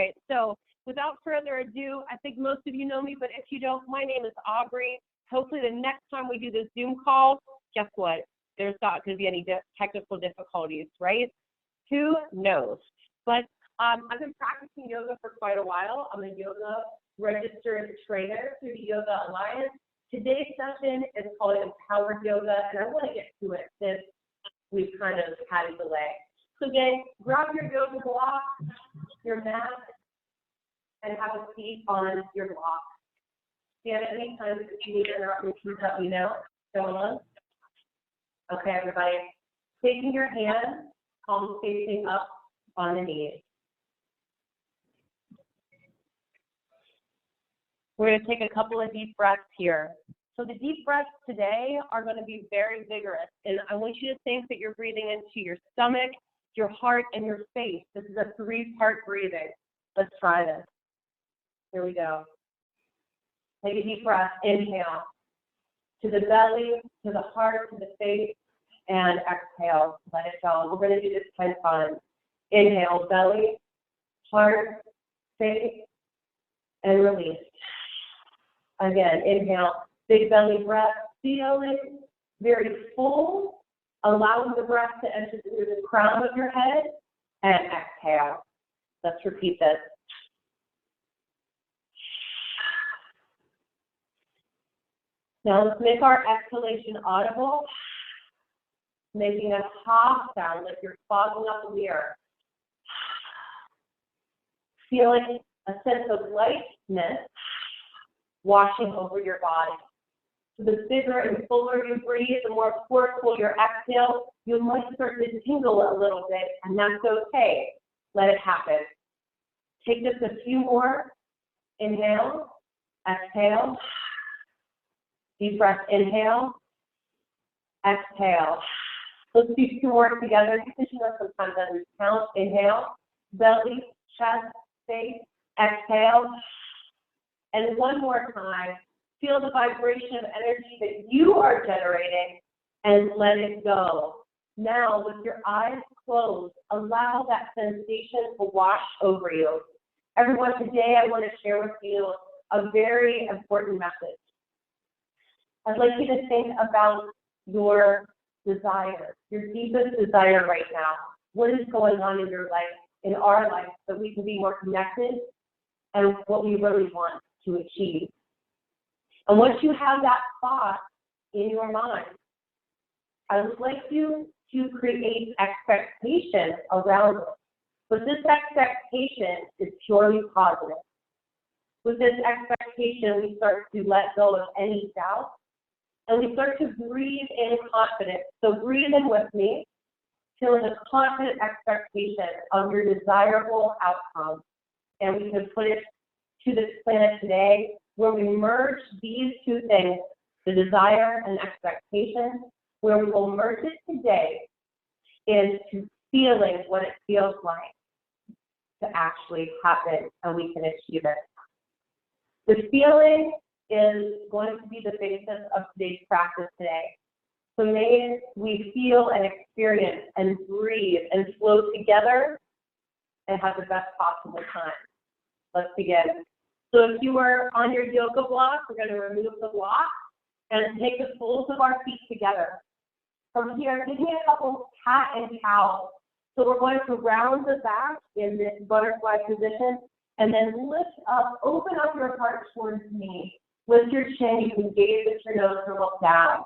right, so without further ado, I think most of you know me, but if you don't, my name is Aubrey. Hopefully the next time we do this Zoom call, guess what? There's not going to be any technical difficulties, right? Who knows? But I've been practicing yoga for quite a while. I'm a yoga registered trainer through the Yoga Alliance. Today's session is called Empowered Yoga, and I want to get to it since we've kind of had a delay. So again, grab your yoga block, your mat, and have a seat on your block. Stand at any time if you need to interrupt me, please let me know. Going on? Okay, everybody. Taking your hands, palms facing up on the knees. We're going to take a couple of deep breaths here. So the deep breaths today are going to be very vigorous, and I want you to think that you're breathing into your stomach, your heart, and your face. This is a 3-part breathing. Let's try this. Here we go. Take a deep breath. Inhale to the belly, to the heart, to the face, and exhale. Let it go. We're going to do this 10 times. Inhale, belly, heart, face, and release. Again, inhale, big belly breath, feeling very full, allowing the breath to enter through the crown of your head, and exhale. Let's repeat this. Now let's make our exhalation audible, making a ha sound like you're fogging up the air. Feeling a sense of lightness washing over your body. So the bigger and fuller you breathe, the more forceful your exhale, you might start to tingle a little bit, and that's okay. Let it happen. Take just a few more. Inhale, exhale. Deep breath, inhale, exhale. Let's do 2 more together because you know sometimes that doesn't count. Inhale, belly, chest, face, exhale. And one more time, feel the vibration of energy that you are generating and let it go. Now, with your eyes closed, allow that sensation to wash over you. Everyone, today I want to share with you a very important message. I'd like you to think about your desire, your deepest desire right now. What is going on in your life, in our life, that we can be more connected and what we really want to achieve. And once you have that thought in your mind, I would like you to create expectation around it. But this expectation is purely positive. With this expectation, we start to let go of any doubt, and we start to breathe in confidence. So breathe in with me, feeling a confident expectation of your desirable outcome. And we can put it to this planet today where we merge these 2 things, the desire and expectation, where we will merge it today into feeling what it feels like to actually happen, and we can achieve it. The feeling is going to be the basis of today's practice today. So may we feel and experience and breathe and flow together and have the best possible time. Let's begin. So if you are on your yoga block, we're going to remove the block and take the soles of our feet together. From here, give me a couple cat and cow. So we're going to round the back in this butterfly position and then lift up, open up your heart towards me. Lift your chin, you can gaze at your nose and look down.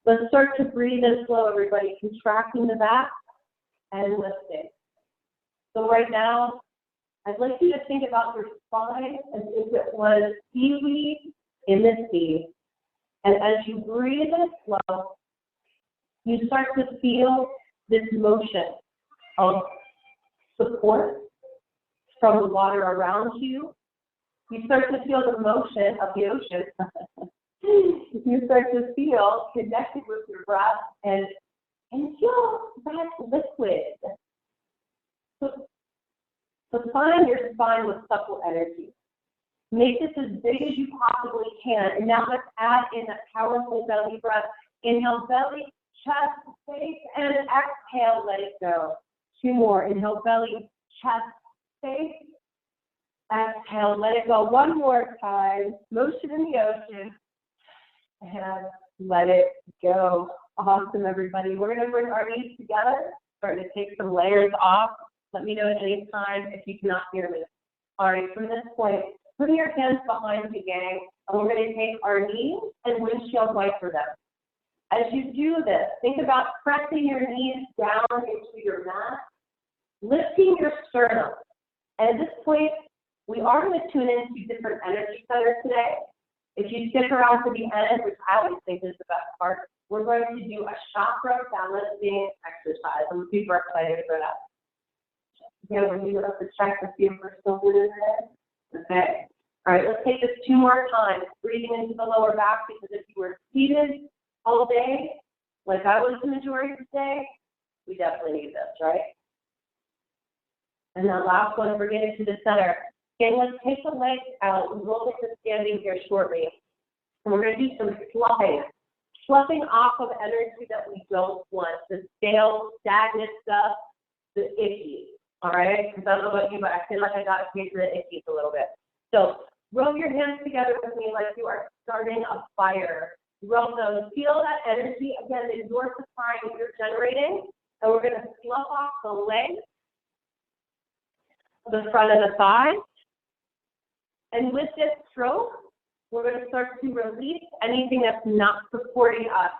Let's start to breathe in slow, everybody, contracting the back and lifting. So right now, I'd like you to think about your spine as if it was seaweed in the sea. And as you breathe in slow, you start to feel this motion of support from the water around you. You start to feel the motion of the ocean. You start to feel connected with your breath and feel that liquid. So find your spine with supple energy. Make this as big as you possibly can. And now let's add in a powerful belly breath. Inhale, belly, chest, face, and exhale, let it go. 2 more. Inhale, belly, chest, face, exhale, let it go one more time. Motion in the ocean. And let it go. Awesome, everybody. We're going to bring our knees together. Starting to take some layers off. Let me know at any time if you cannot hear me. All right, from this point, put your hands behind you, gang. And we're going to take our knees and windshield wiper them. As you do this, think about pressing your knees down into your mat, lifting your sternum. And at this point, we are going to tune into different energy centers today. If you stick around to the end, which I always think is the best part, we're going to do a chakra balancing exercise. I'm super excited for that. Again, we're going to have to check to see if we're still doing it. Okay. All right, let's take this 2 more times. Breathing into the lower back, because if you were seated all day, like I was the majority of the day, we definitely need this, right? And that last one, we're getting to the center. Okay, let's take the legs out. We will get to standing here shortly. And we're going to do some fluffing off of energy that we don't want, the stale, stagnant stuff, the icky. All right? Because I don't know about you, but I feel like I got a taste of the ickies a little bit. So rub your hands together with me like you are starting a fire. Rub those. Feel that energy. Again, the endorphin you're generating. And we're going to fluff off the legs, the front of the thigh. And with this stroke, we're going to start to release anything that's not supporting us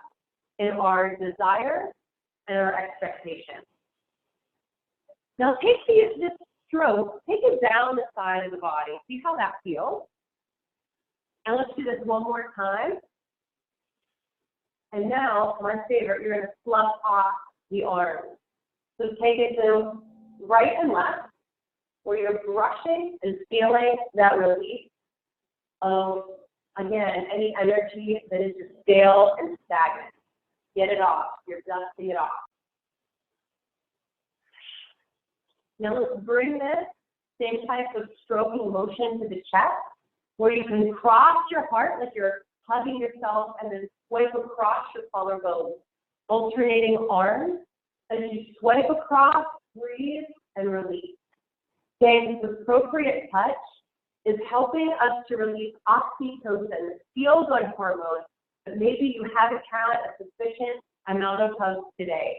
in our desire and our expectation. Now take this stroke, take it down the side of the body. See how that feels? And let's do this one more time. And now, my favorite, you're going to fluff off the arms. So take it to right and left, where you're brushing and feeling that release of, again, any energy that is just stale and stagnant. Get it off. You're dusting it off. Now let's bring this same type of stroking motion to the chest, where you can cross your heart like you're hugging yourself and then swipe across your collarbone. Alternating arms. As you swipe across, breathe and release. Again, this appropriate touch is helping us to release oxytocin, feel-good hormone, but maybe you haven't had a sufficient amount of hugs today.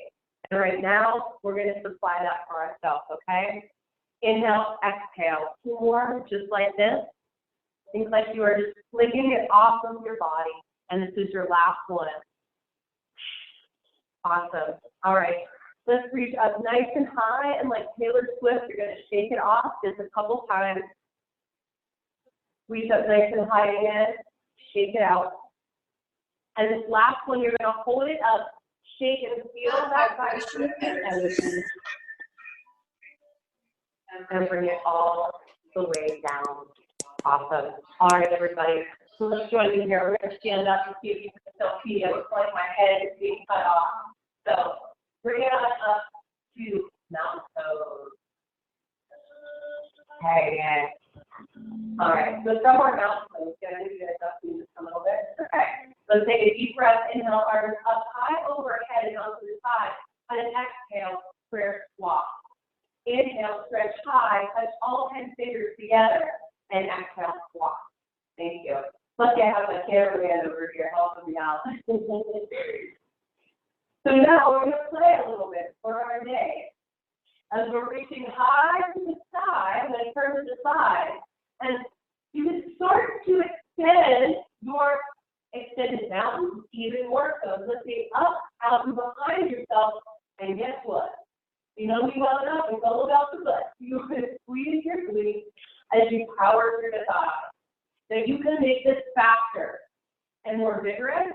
And right now, we're going to supply that for ourselves, okay? Inhale, exhale. 2 more, just like this. Think like you are just flicking it off of your body, and this is your last one. Awesome. All right. Let's reach up nice and high, and like Taylor Swift, you're going to shake it off just a couple times. Reach up nice and high again, shake it out. And this last one, you're going to hold it up, shake and feel that vibration and energy. And bring it all the way down. Awesome. All right, everybody. So let's join me here. We're going to stand up and see if you can still see it. It looks like my head is being cut off. So bring it on up to mountain pose. Okay. All right. So from our mountain pose, get into the adjusting just a little bit. Okay. Let's take a deep breath. Inhale, arms up high overhead and onto the side. And an exhale, prayer squat. Inhale, stretch high, touch all 10 fingers together, and exhale, squat. Thank you. Lucky I have my cameraman over here helping me out. So now we're going to play a little bit for our day. As we're reaching high to the sky, I'm going to turn to the side. And you can start to extend your extended mountain even more so, lifting up, out, and behind yourself. And guess what? You know me well enough, it's all about the butt. You can squeeze your glutes as you power through the thigh. So you can make this faster and more vigorous,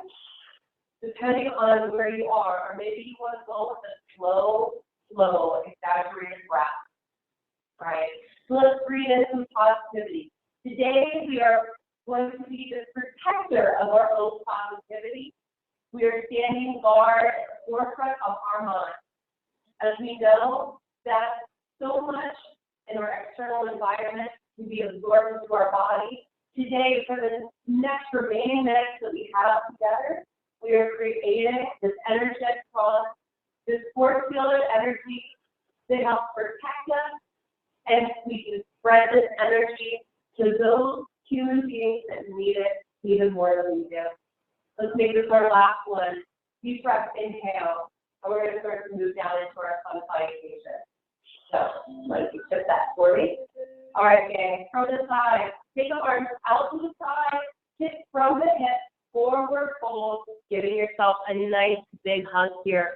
depending on where you are, or maybe you want to go with a slow, exaggerated breath. Right? So let's breathe in some positivity. Today we are going to be the protector of our own positivity. We are standing guard at the forefront of our mind. As we know that so much in our external environment can be absorbed into our body, today for the next remaining minutes that we have together, we are creating this energetic cross, this force field of energy that helps protect us, and we can spread this energy to those human beings that need it even more than we do. Let's make this our last one. Deep breath, inhale, and we're going to start to move down into our fun salutation. So, let's shift that for me. All right, gang, from the side, take the arms out to the side, kick from the hip, forward fold, giving yourself a nice big hug here.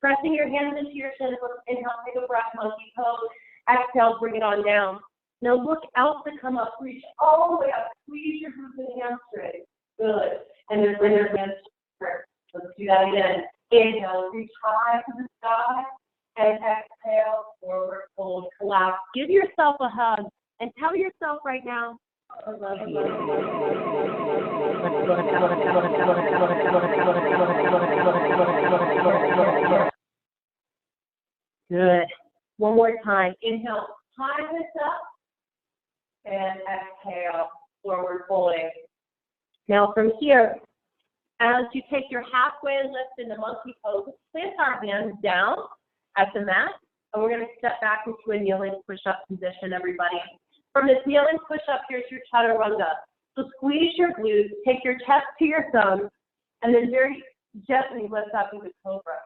Pressing your hands into your shins. Inhale, take a breath, monkey pose. Exhale, bring it on down. Now look out to come up. Reach all the way up. Squeeze your glutes and hamstrings. Good. And then bring your hands forward. Let's do that again. Inhale, reach high to the sky. And exhale, forward fold, collapse. Give yourself a hug. And tell yourself right now, I love you. Good. One more time. Inhale, high this up. And exhale, forward folding. Now from here, as you take your halfway lift into monkey pose, place our hands down at the mat, and we're going to step back into a kneeling push-up position, everybody. From this kneeling push-up, here's your chaturanga. So squeeze your glutes, take your chest to your thumbs, and then very gently lift up into cobra.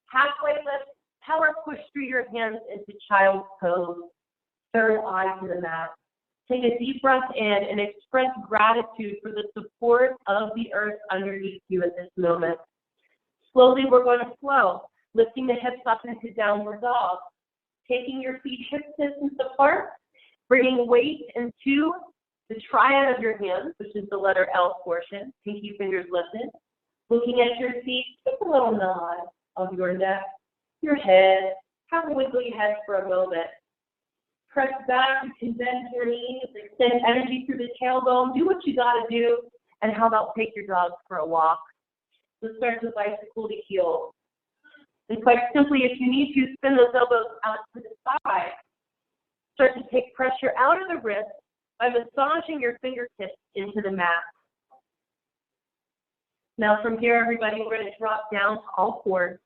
Halfway lift, power push through your hands into child's pose. Third eye to the mat. Take a deep breath in and express gratitude for the support of the earth underneath you at this moment. Slowly, we're going to flow, lifting the hips up into downward dog. Taking your feet hip distance apart, bringing weight into the triad of your hands, which is the letter L portion, pinky fingers lifted. Looking at your feet, take a little nod of your neck, your head, have a wiggly head for a moment. Press back, bend your knees, extend energy through the tailbone, do what you gotta do, and how about take your dogs for a walk. Let's start with bicycle to heel. And quite simply, if you need to, spin those elbows out to the side. Start to take pressure out of the wrist by massaging your fingertips into the mat. Now from here, everybody, we're going to drop down to all fours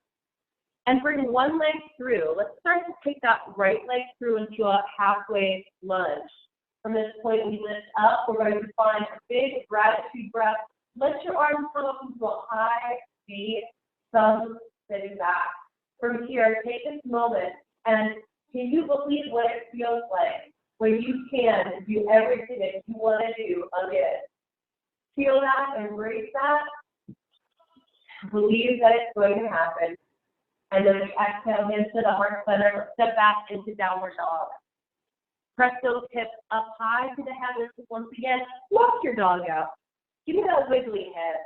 and bring one leg through. Let's start to take that right leg through into a halfway lunge. From this point, we lift up. We're going to find a big gratitude breath. Lift your arms up into a high, deep, thumb sitting back. From here, take this moment and can you believe what it feels like when you can do everything that you want to do again? Feel that, embrace that, believe that it's going to happen. And then exhale, hands to the heart center, step back into downward dog. Press those hips up high to the heavens. Once again, walk your dog out. Give me that wiggly head.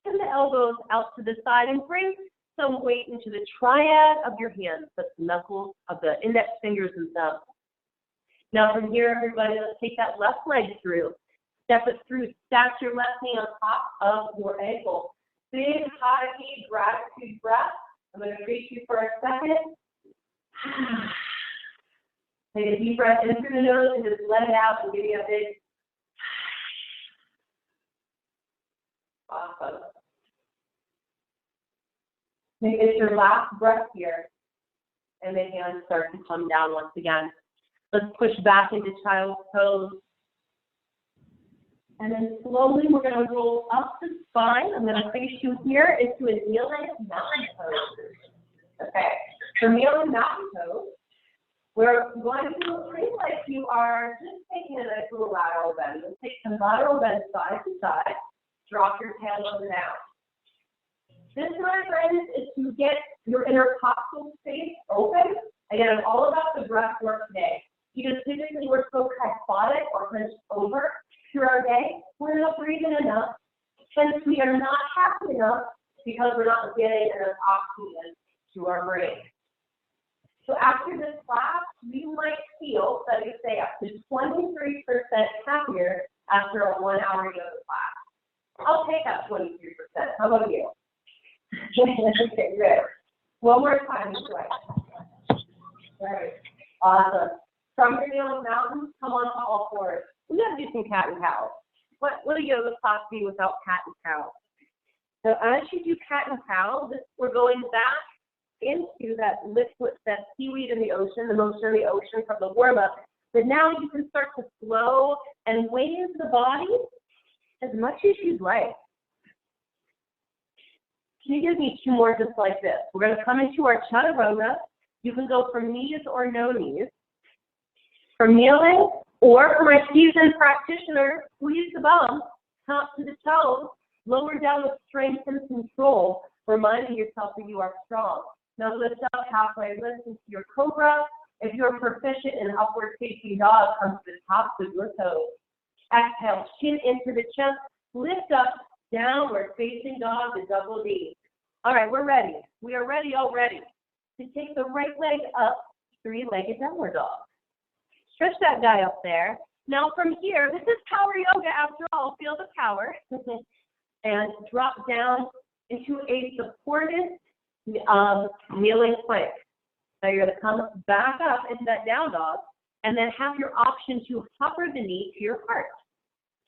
Send the elbows out to the side and bring some weight into the triad of your hands, that's the knuckles of the index fingers and thumbs. Now from here, everybody, let's take that left leg through. Step it through. Stack your left knee on top of your ankle. Big, high, deep gratitude breath. I'm going to reach you for a second. Take a deep breath in through the nose and just let it out and give you a big. Awesome. Make it your last breath here. And the hands start to come down once again. Let's push back into child's pose. And then slowly we're going to roll up the spine. I'm going to face you here into a kneeling mountain pose. Okay. For kneeling mountain pose, we're going to treat like you are just taking a nice little lateral bend. Let's take some lateral bend side to side. Drop your tailbone down. This, my friends, is to get your intercostal space open. Again, I'm all about the breath work today. Because typically we're so kyphotic or hunched over through our day, we're not breathing enough. Hence, we are not happy enough because we're not getting enough oxygen to our brain. So after this class, you might feel that you stay up to 23% happier after a 1 hour yoga class. I'll take that 23%. How about you? Okay, good. One more time this way. Right. Awesome. From your kneeling mountains, come on to all fours. We're going to do some cat and cow. What would a yoga class be without cat and cow? So as you do cat and cow, we're going back into that liquid, that seaweed in the ocean, the motion in the ocean from the warm-up. But now you can start to flow and wave the body as much as you'd like. Can you give me 2 more just like this? We're going to come into our chaturanga. You can go from knees or no knees. From kneeling, or for my seasoned practitioner, squeeze the bum, top to the toes, lower down with strength and control, reminding yourself that you are strong. Now lift up halfway, lift into your cobra. If you're proficient in upward facing dog, come to the tops of your toes. Exhale, chin into the chest, lift up, downward facing dog, the double D. All right, we're ready. We are ready already to take the right leg up, 3-legged downward dog. Stretch that guy up there. Now from here, this is power yoga after all. Feel the power. And drop down into a supported kneeling plank. Now you're going to come back up into that down dog and then have your option to hover the knee to your heart.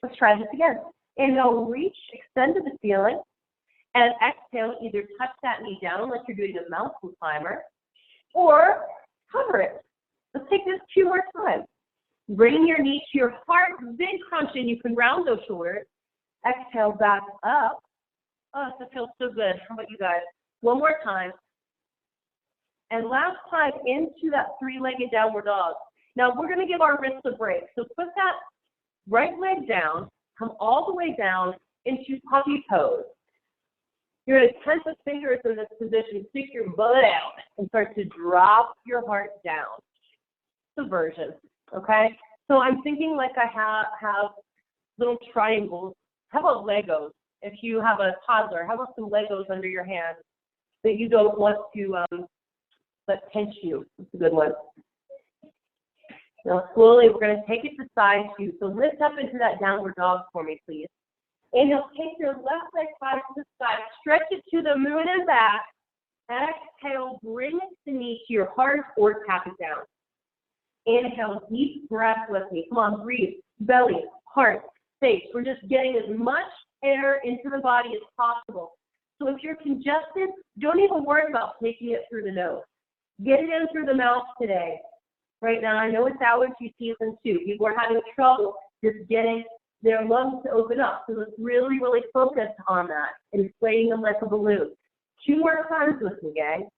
Let's try this again. Inhale, reach, extend to the ceiling. And exhale, either touch that knee down like you're doing a mountain climber or hover it. Let's take this 2 more times. Bring your knee to your heart, big crunch, and you can round those shoulders. Exhale, back up. Oh, that feels so good. How about you guys? One more time. And last time into that 3-legged downward dog. Now we're going to give our wrists a break. So put that right leg down, come all the way down into puppy pose. You're going to tense the fingers in this position, stick your butt out, and start to drop your heart down. Subversion, okay? So I'm thinking like I have little triangles. How about Legos? If you have a toddler, how about some Legos under your hand that you don't want to let pinch you? That's a good one. Now slowly we're going to take it to side 2. So lift up into that downward dog for me, please. Inhale, take your left leg side to the side, stretch it to the moon and back. Exhale, bring the knee to your heart or tap it down. Inhale, deep breath with me. Come on, breathe. Belly, heart, face. We're just getting as much air into the body as possible. So if you're congested, don't even worry about taking it through the nose. Get it in through the mouth today. Right now, I know it's allergy season too. People are having trouble just getting their lungs to open up. So let's really, really focus on that, inflating them like a balloon. 2 more times with me, gang.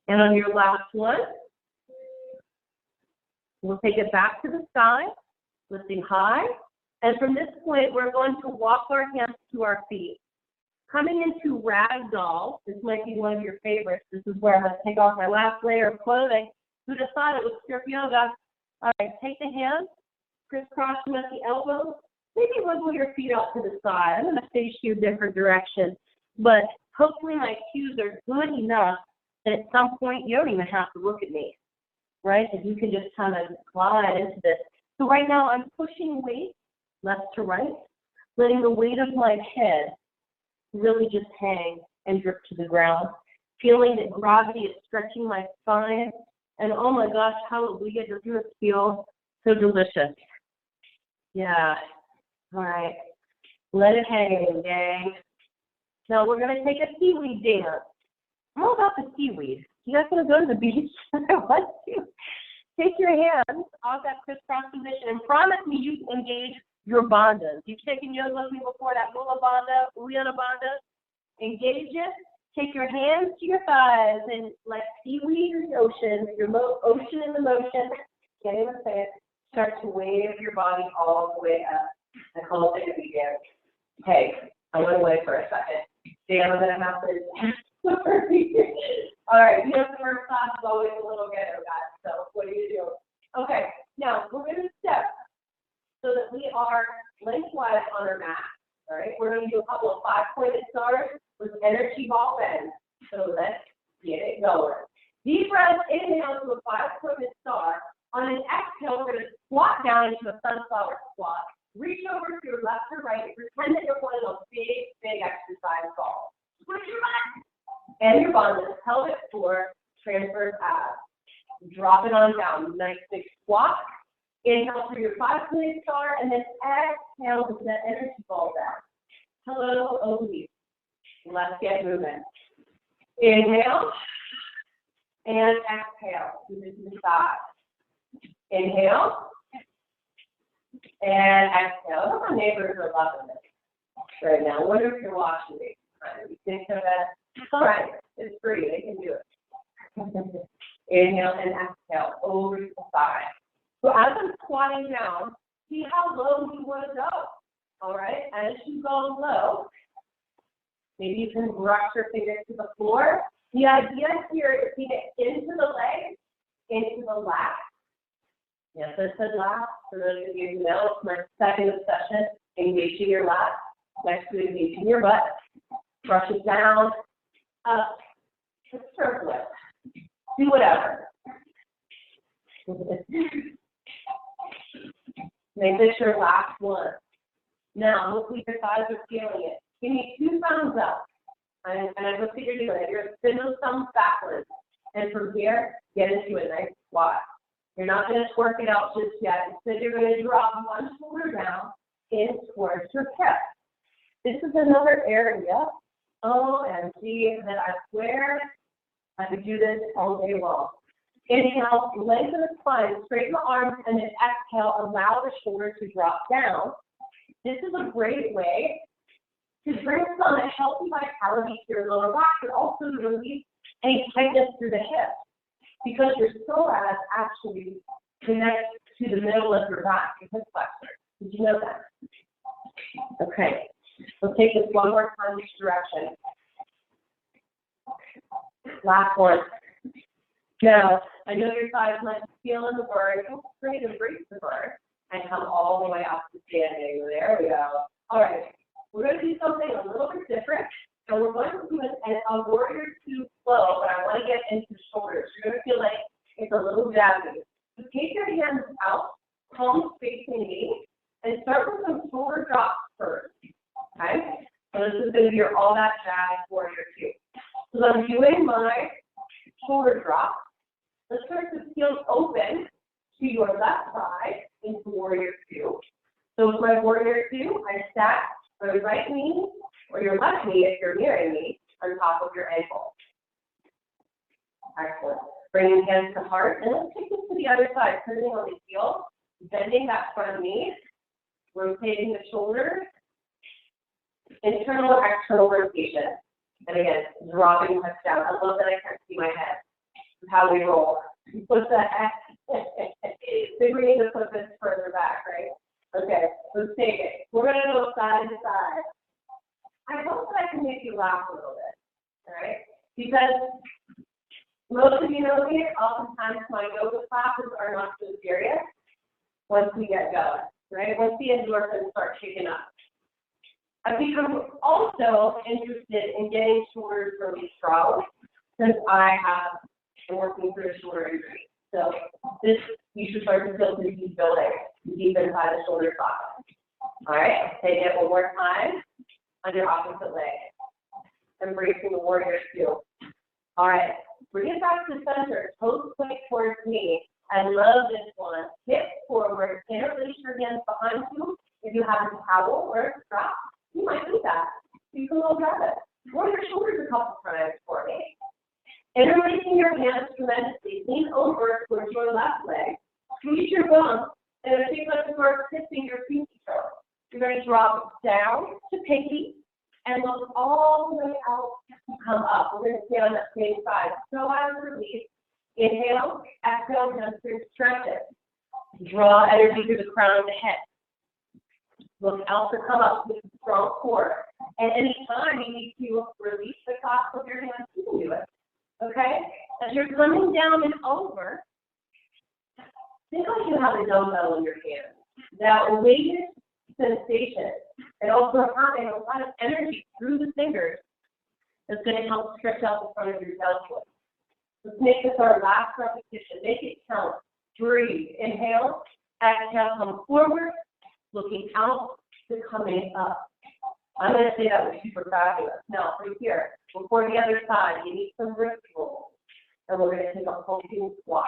And on your last one, we'll take it back to the side, lifting high. And from this point, we're going to walk our hands to our feet. Coming into ragdoll, this might be one of your favorites. This is where I'm going to take off my last layer of clothing. Who just thought it was strip yoga? All right, take the hands, crisscross them at the elbows. Maybe wiggle your feet out to the side. I'm going to face you a different direction. But hopefully my cues are good enough that at some point you don't even have to look at me, right? And you can just kind of glide into this. So right now I'm pushing weight left to right, letting the weight of my head really just hang and drip to the ground, feeling that gravity is stretching my spine. And oh my gosh, hallelujah, doesn't this feel so delicious? Yeah. All right. Let it hang, gang. Now we're going to take a seaweed dance. I'm all about the seaweed. You guys want to go to the beach? I want to. Take your hands off that crisscross position and promise me you engage your bandhas. You've taken yoga with me before, that Mula Bandha, Uddiyana Bandha. Engage it. Take your hands to your thighs and like seaweed in the ocean, your ocean in the motion. Can't even say it. Start to wave your body all the way up. I call it a begin. Okay, I went away for a second. Dan, I'm going to have to. All right, you know, the first class is always a little ghetto, guys. So what do you do? Okay, now we're going to step so that we are lengthwise on our mat. All right, we're going to do a couple of 5-pointed stars with energy ball bends. So let's get it going. Deep breath, inhale to a 5-pointed star. On an exhale, we're going to squat down into a sunflower squat. Reach over to your left or right. Pretend that you're one of those big, big exercise balls. Switch your butt. And your bandhas, pelvic floor, transverse abs. Drop it on down. Nice big squat. Inhale through your 5-pointed star, and then exhale with that energy ball down. Hello, Aubrey. Let's get moving. Inhale. And exhale. Move it to the side. Inhale. And exhale. My neighbors are loving this right now. I wonder if you're watching me. You think of it. It's all right. It's free. They can do it. Inhale and exhale over to the side. So as I'm squatting down, see how low you want to go. All right? As you go low, maybe you can brush your fingers to the floor. The idea here is to get into the leg, into the lat. Yes, I said lat. For those of you who know, it's my second session, engaging your lat, next to engaging your butt. Brush it down, up, just circle it. Do whatever. Make this your last one. Now, hopefully your thighs are feeling it. Give me 2 thumbs up. And I hope that you're doing it. You're going to spin those thumbs backwards. And from here, get into a nice squat. You're not going to twerk it out just yet. Instead, you're going to drop one shoulder down in towards your hip. This is another area, OMG, that I swear I could do this all day long. Inhale, lengthen the spine, straighten the arms, and then exhale, allow the shoulder to drop down. This is a great way to bring some healthy vitality to your lower back, but also to release any tightness through the hip, because your psoas actually connects to the middle of your back, your hip flexor. Did you know that? Okay, let's take this one more time each direction. Last one. Now, I know your thighs might be feeling the burn. Go straight and embrace the burn and come all the way up to standing. There we go. All right, we're going to do something a little bit different. So we're going to do a warrior 2 flow, but I want to get into the shoulders. You're going to feel like it's a little jazzy. So take your hands out, palms facing me, and start with some shoulder drops first. Okay? So this is going to be your all that jazz warrior 2. So I'm doing my shoulder drop. Let's start to feel open to your left side into warrior 2. So with my warrior 2, I stack my right knee or your left knee if you're nearing me on top of your ankle. Excellent. Bringing hands to heart, and let's take this to the other side, turning on the heel, bending that front knee, rotating the shoulders, internal and external rotation. And again, dropping touch down. I love that I can't see my head. This is how we roll. Put the heck. They need to put this further back, right? Okay, let's take it. We're going to go side to side. I hope that I can make you laugh a little bit, all right? Because most of you know me, oftentimes my yoga classes are not so serious once we get going, right? Once the endorphins start kicking up. I've become also interested in getting shoulders really strong since I have been working through a shoulder injury. So this, you should start to feel pretty deep building, deep inside the shoulder socket. All right, take it one more time on your opposite leg. Embracing the warrior 2. All right, bring it back to center, toes point towards me. I love this one. Hip forward, interlace your hands behind you. If you have a towel or a strap, you might do that. You can go grab it. Roll your shoulders a couple times for me. Interlacing your hands tremendously. Lean over towards your left leg. Squeeze your bum. And if you let the start kissing your pinky toe, you're going to drop down to pinky and look all the way out to come up. We're going to stay on that same side. So as release, inhale, exhale, hamstring stretch it. Draw energy through the crown of the head. Look out to come up with a strong core. And anytime you need to release the top of your hands, you can do it. Okay? As you're coming down and over, think like you have a dumbbell in your hand. That weighted sensation, and also having a lot of energy through the fingers, is going to help stretch out the front of your deltoid. Let's make this our last repetition. Make it count. Breathe. Inhale. Exhale. Come forward. Looking out to coming up. I'm going to say that was super fabulous. Now, from here, before the other side, you need some wrist rolls. And we're going to take a pulsing squat.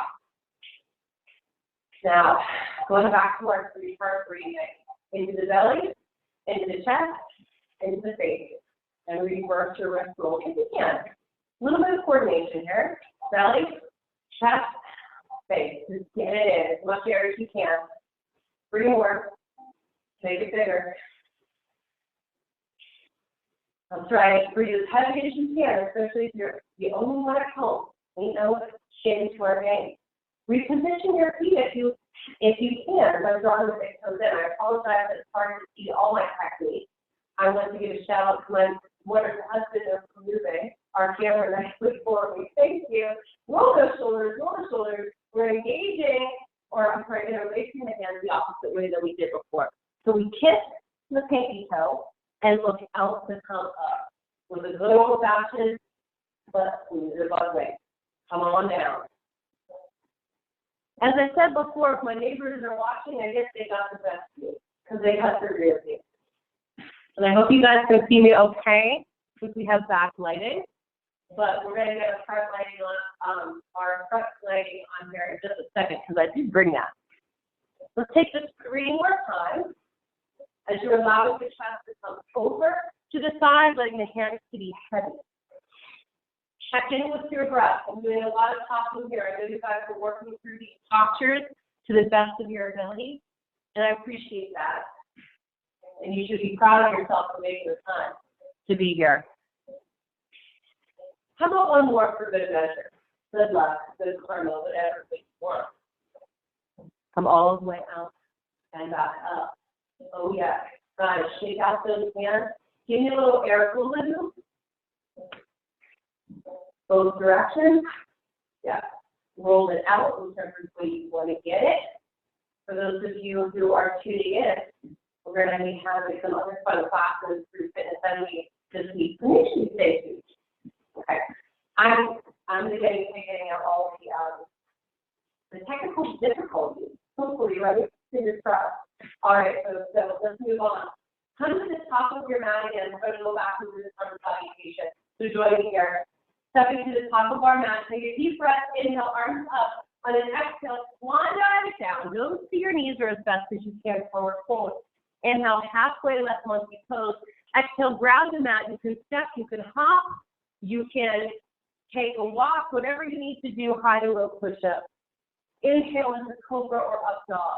Now, going back to our 3-part breathing. Into the belly, into the chest, into the face. And reverse your wrist roll if you can. A little bit of coordination here. Belly, chest, face. Just get it in as much air as you can. 3 more. Make it bigger. That's right. Breathe as heavy as you can, especially if you're the only one at home. We know it's shitty to our veins. Reposition your feet if you can. My drawing it comes in. I apologize that it's hard to see all my techniques. I want to give a shout out to my wonderful husband of moving our camera nicely for me. Thank you. Roll those shoulders, roll the shoulders. We're engaging, or I'm sorry, raising the hands the opposite way that we did before. So we kiss the pinky toe and look out to come up with a good old fashioned but squeeze it above way. Come on down. As I said before, if my neighbors are watching, I guess they got the best view because they got their rear view. And I hope you guys can see me okay since we have backlighting. But we're going to get a front lighting on our front lighting on here in just a second because I did bring that. Let's take this 3 more times as you're allowing the chest to come over to the side, letting the hands to be heavy. Check in with your breath. I'm doing a lot of talking here. I know you guys are working through these postures to the best of your ability, and I appreciate that. And you should be proud of yourself for making the time to be here. How about one more for good measure? Good luck, good karma, whatever you want. Come all the way out and back up. Oh, yeah. Guys, shake out those hands. Give me a little air balloon. Both directions. Yeah. Roll it out whichever way you want to get it. For those of you who are tuning in, we're going to be having some other fun classes through Fitness Enemy this week. Connection station. Okay. I'm going to be getting out all the technical difficulties. Hopefully, right? Fingers crossed. All right, so let's move on. Come to the top of your mat again. We're going to go back to this salutation. So join me here. Stepping to the top of our mat. Take a deep breath. Inhale, arms up. On an exhale, swan dive down. Nose to your knees or as best as you can. Forward fold. Inhale, halfway left monkey pose. Exhale, grab the mat. You can step. You can hop. You can take a walk. Whatever you need to do. High and low push-up. Inhale into cobra or up dog.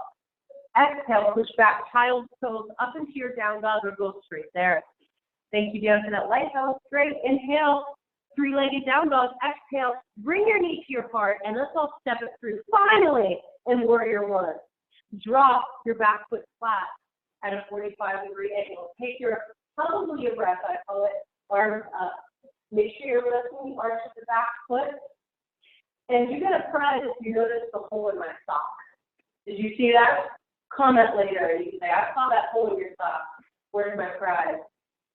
Exhale, push back, child's pose, up into your down dog or go straight there. Thank you, Dan, for that lighthouse. Great. Inhale, 3-legged down dog. Exhale, bring your knee to your heart, and let's all step it through. Finally, in warrior 1. Drop your back foot flat at a 45-degree angle. Take your hallelujah breath, I call it, arms up. Make sure you're lifting the arch of the back foot. And you're going to press if you notice the hole in my sock. Did you see that? Comment later and you can say, I saw that hole in your sock. Where's my prize?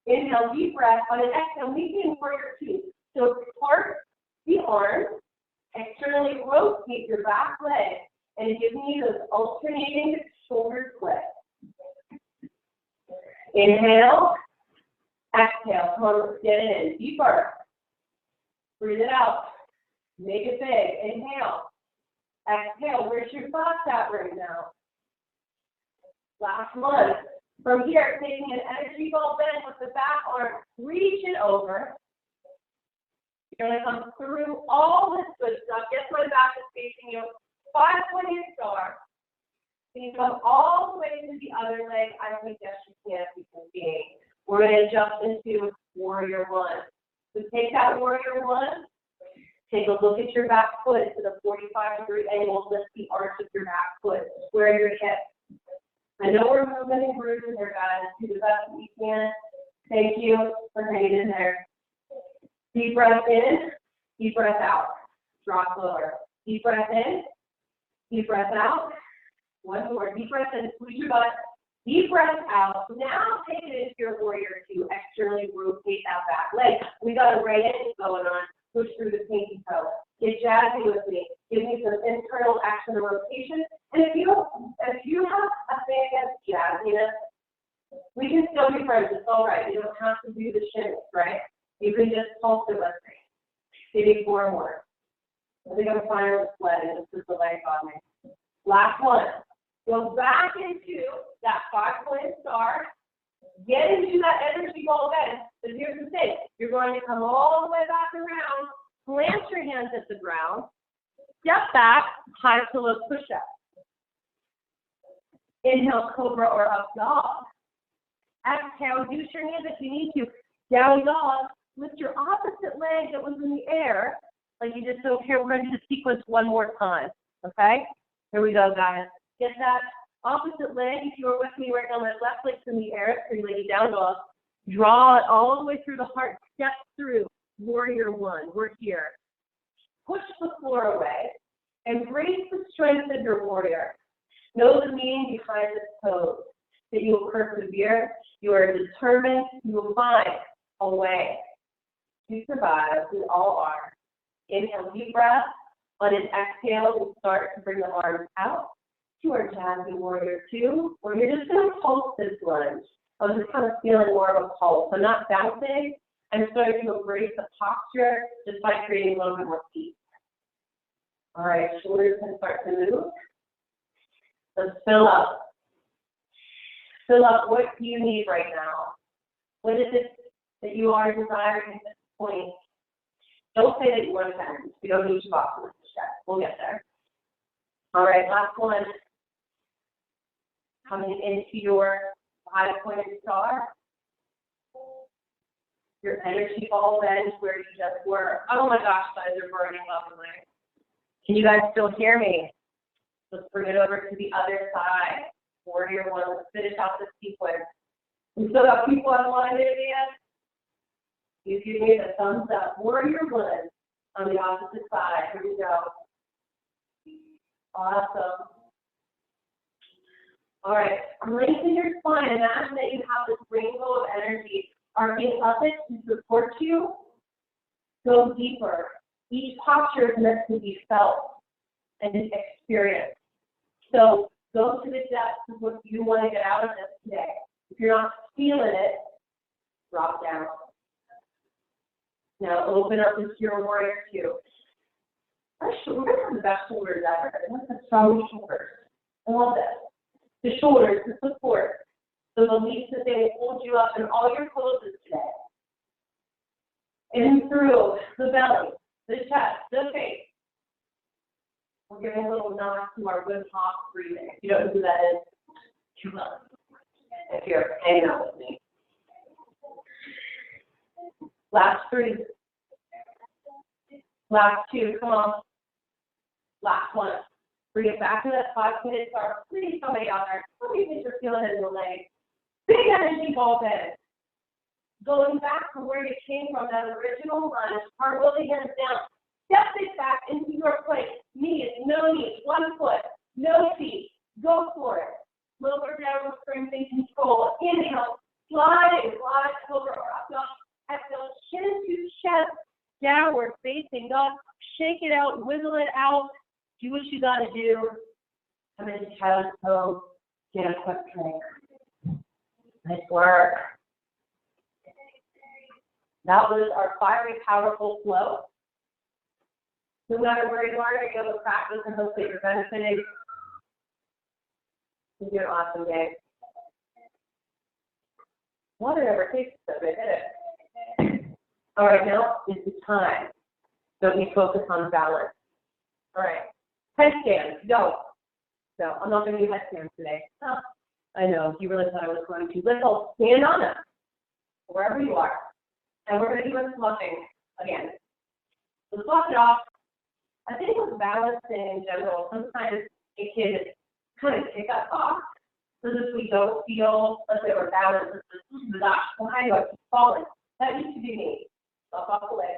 Inhale, deep breath. On an exhale, begin warrior 2. So part the arms, externally rotate your back leg, and give me those alternating shoulder flips. Inhale, exhale. Come on, let's get it in. Deeper. Breathe it out. Make it big. Inhale. Exhale. Where's your thoughts at right now? Last one. From here, taking an energy ball bend with the back arm, reach it over. You're going to come through all this good stuff. Guess my back is facing you. 5-point star. Can you come all the way to the other leg? I don't think yes, you can if you can see. We're going to jump into warrior 1. So take that warrior 1. Take a look at your back foot to the 45-degree angle. Lift the arch of your back foot. Square your hip. I know we're moving and bruising there, guys. Do the best you can. Thank you for hanging in there. Deep breath in. Deep breath out. Drop lower. Deep breath in. Deep breath out. One more. Deep breath in. Squeeze your butt. Deep breath out. Now take it into your warrior 2. Externally rotate that back leg. We got a right edge going on. Push through the pinky toe. Get jazzy with me. Give me some internal action and rotation. And if you have a thing against jazziness, we can still be friends. It's all right. You don't have to do the shimmy, right? You can just pulse it with me. Maybe 4 more. I think I'm fine with sweating. This is the leg on me. Last one. Go back into that 5-point star. Get into that energy ball bend. But here's the thing. You're going to come all the way back around. Plant your hands at the ground. Step back, high to low push-up. Inhale, cobra or up dog. Exhale, use your hands if you need to. Down dog, lift your opposite leg that was in the air, like you just did here. We're going to do the sequence one more time, okay? Here we go, guys. Get that opposite leg, if you were with me right now, my left leg's in the air, three-legged down dog. Draw it all the way through the heart, step through, warrior one, we're here. Push the floor away. Embrace the strength of your warrior. Know the meaning behind this pose, that you will persevere, you are determined, you will find a way to survive. We all are. Inhale, deep breath. On an exhale, we'll start to bring the arms out to our jazzy warrior two, where you're just going to pulse this lunge. I was just kind of feeling more of a pulse. I'm not bouncing. I'm starting to embrace the posture just by creating a little bit more peace. All right, shoulders can start to move. Let's fill up. Fill up what you need right now. What is it that you are desiring at this point? Don't say that you want to bend. We don't need to walk with the stretch. We'll get there. All right, last one. Coming into your five-pointed star. Your energy ball bend where you just were. Oh my gosh, guys are burning lovely. Can you guys still hear me? Let's bring it over to the other side. Warrior one, let's finish out this sequence. We still got people online there yet? You give me the thumbs up. Warrior one on the opposite side. Here we go. Awesome. All right, lengthen your spine. Imagine that you have this rainbow of energy arcing up it to support you. Go deeper. Each posture is meant to be felt and experienced. So go to the depths of what you want to get out of this today. If you're not feeling it, drop down. Now open up into your warrior two. Our shoulders are the best shoulders ever. That's the strongest shoulders. I love this. The shoulders, the support, the belief that they will hold you up in all your poses today. In through the belly, the chest, the face. We're giving a little nod to our good hop breathing. If you don't know who that is, come on. If you're hanging out with me. Last three. Last two, come on. Last one. Bring it back to that 5-minute start. Please somebody out there. Tell me if you're feeling it in the leg. Big energy ball bend. Going back to where you came from, that original lunge, cartwheel the hands down. Step it back into your place. Knees, no knees, one foot, no feet. Go for it. Lower down with strength and control. Inhale, slide over or up dog. Exhale, chin to chest, downward facing dog. Shake it out, wiggle it out. Do what you gotta do. Come into child's pose. Get a quick drink. Nice work. That was our fiery, powerful flow. No matter where you are, you're able to practice and hope that you're benefiting. It's an awesome day. Water never tastes so good, did it? All right, now is the time that we focus on balance. All right, headstands, go. So I'm not going to do headstands today. Huh. I know, you really thought I was going to. Let's all stand on them, wherever you are. And we're going to do a sloughing again. So slough it off. I think with balancing in general, sometimes it can kind of kick us off. So that we don't feel, let's say we're balanced, why do I keep falling? That used to be me. Slough off the leg.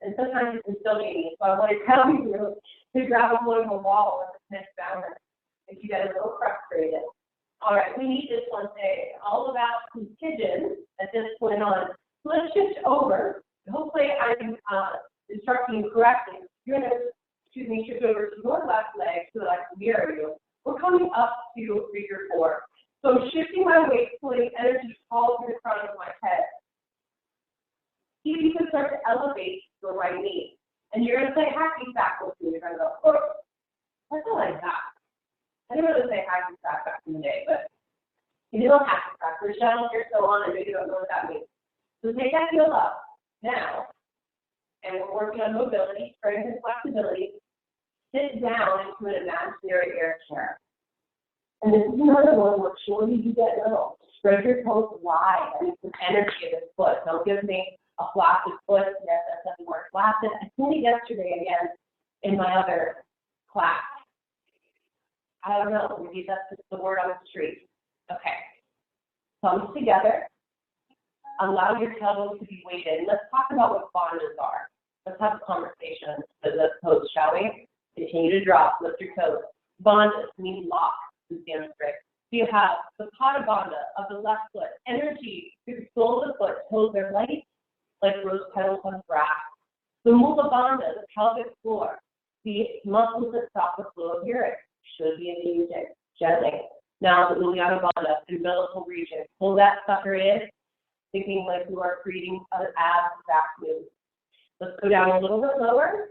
And sometimes it can still be me. So I want to tell you to grab a hold of a wall with this balance if you get a little frustrated. All right, we need this one today. All about some pigeons at this point on. So let's shift over. Hopefully I'm instructing you correctly. You're going to, shift over to your left leg so that I can mirror you. We're coming up to figure four. So I'm shifting my weight, putting energy all in the front of my head. See if you can start to elevate your right knee. And you're going to say hacky sack with me. You're going to go, oh, I feel like that. I didn't really say hacky sack back in the day, but you don't hacky sack. We're showing you're still on and maybe you don't know what that means. So take that heel up now. And we're working on mobility, strength, and flexibility. sit down into an imaginary air chair. And this is another one where surely you get little. Spread your toes wide. I need some energy in this foot. Don't give me a flaccid foot. Yes, that doesn't work. Flaccid. I seen it yesterday again in my other class. I don't know. Maybe that's just the word on the street. Okay. Thumbs together. Allow your elbows to be weighted. Let's talk about what bandhas are. Let's have a conversation. So let's pose, shall we? Continue to drop. Lift your toes. Bandhas means lock in Sanskrit. So you have the pada bandha of the left foot. Energy through the sole of the foot. Toes are light, like rose petals on grass. The mula bandha, the pelvic floor. The muscles that stop the flow of urine should be engaging gently. Now the uddiyana bandha, the umbilical region. Pull that sucker in, thinking like you are creating an abs back move. Let's go down a little bit lower.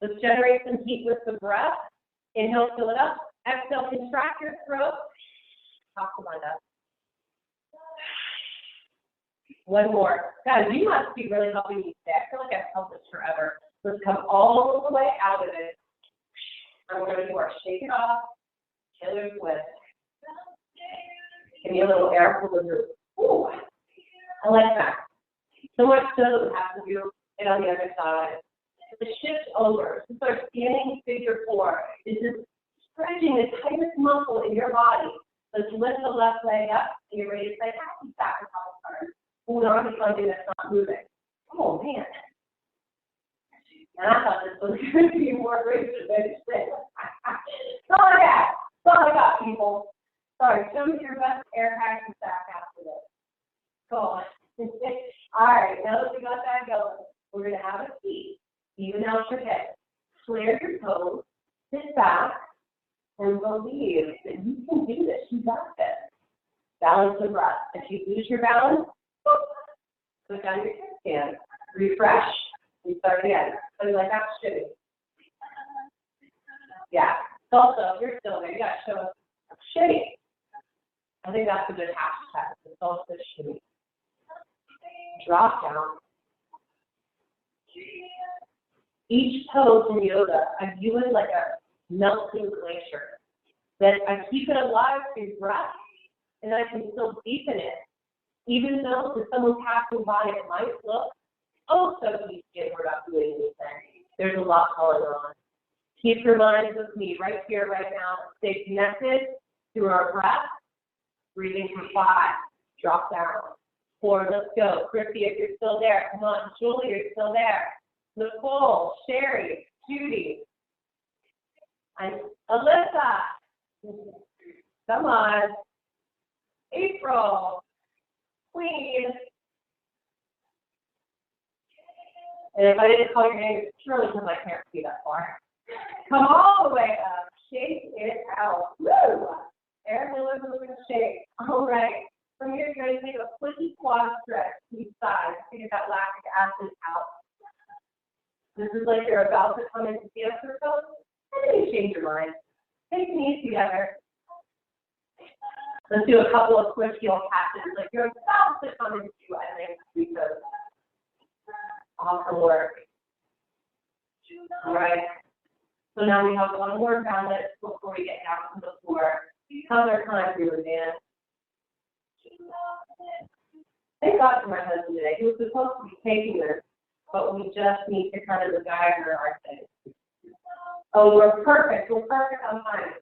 Let's generate some heat with the breath. Inhale, fill it up. Exhale, contract your throat. Talk to my up. One more. Guys, you must be really helping me stay. I feel like I've held this forever. Let's come all the way out of it. And we're going to do our shake it off, killer twist. Give me a little air for the group. Ooh, I like that. So much so that we have to do it on the other side. The shift over. This is our standing figure 4. This is stretching the tightest muscle in your body. Let's lift the left leg up, and you're ready to say, happy back a couple times. Hold on to something that's not moving. Oh, man. And I thought this was going to be more rigid than it's been. That's all I got, people. Sorry, show me your best air hacky sack after this. Go on. All right, now that we got that going, we're going to have a seat. Even out your head. Flare your toes, sit back, and believe that you can do this. You got this. Balance the breath. If you lose your balance, put down your kickstand. Refresh. And start again. So you like that shitty. Yeah. Also, if you're still there, you got to show us shitty. I think that's a good hashtag. It's also shitty. Drop down. Each pose in yoga, I view it like a melting glacier. That I keep it alive through breath, and I can still deepen it. Even though to someone passing by it might look, oh, so easy, we're not doing anything. There's a lot going on. Keep your mind with me right here, right now. Stay connected through our breath. Breathing for 5. Drop down. 4, let's go. Christy, if you're still there. Come on, Julie, you're still there. Nicole, Sherry, Judy, and Alyssa. Come on. April, Queen. And if I didn't call your name, it's surely because I can't see that far. Come all the way up. Shake it out. Woo! Air Miller moving shake. All right. From here, you're going to take a flicky quad stretch to each side. Figure that lactic acid out. This is like you're about to come into cancer pose, and then you change your mind. Take your knees together. Let's do a couple of quick heel passes. Like you're about to come into an extreme pose. Awesome work. All right. So now we have one more balance before we get down to the floor. How's our time doing, Dan? Thank God for my husband today. He was supposed to be taking this, but we just need to kind of guide our thing. Oh, we're perfect. We're perfect on time.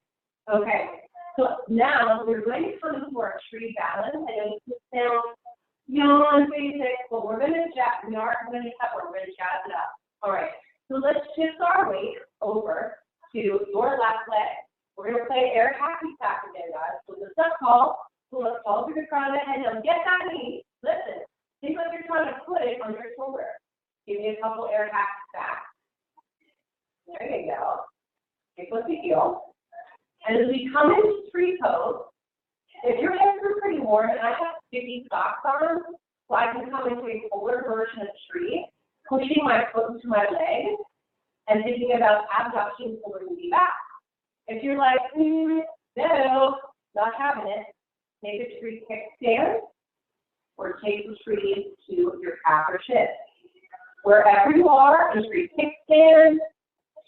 Okay. So now we're going to come to our tree balance. I know this sounds beyond basic, but we're going to jazz. We are going to jazz it up. All right. So let's shift our weight over to your left leg. We're going to play air hacky sack again, guys. So lift up tall. Pull up tall through the crown of the head. Now get that knee. Listen. Think like you're trying to put it on your shoulder. Give me a couple air hacky sacks. There you go. Take with the heel. And as we come into tree pose, if your legs are pretty warm, and I have sticky socks on, so I can come into a fuller version of tree, pushing my foot into my leg, and thinking about abduction pulling me back. If you're like, no, not having it, take a tree kickstand, or take the tree to your calf or shin. Wherever you are, a tree kickstand,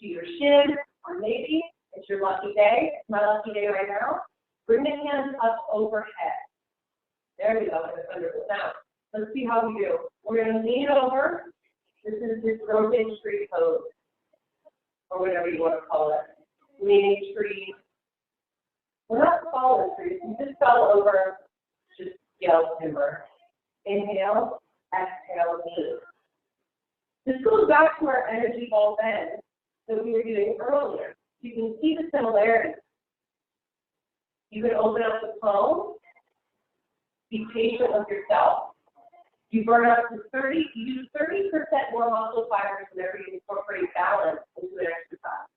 to your shin, Or maybe it's your lucky day. It's my lucky day right now. Bring the hands up overhead. There we go. Now, let's see how we do. We're going to lean over. This is this broken tree pose, or whatever you want to call it. Leaning tree. We're not falling trees. We just fell over, just yell timber. Inhale, exhale, lean. This goes back to our energy ball bend that we were doing earlier. You can see the similarities. You can open up the palm, be patient with yourself. You burn up to 30% more muscle fibers whenever you incorporate balance into an exercise.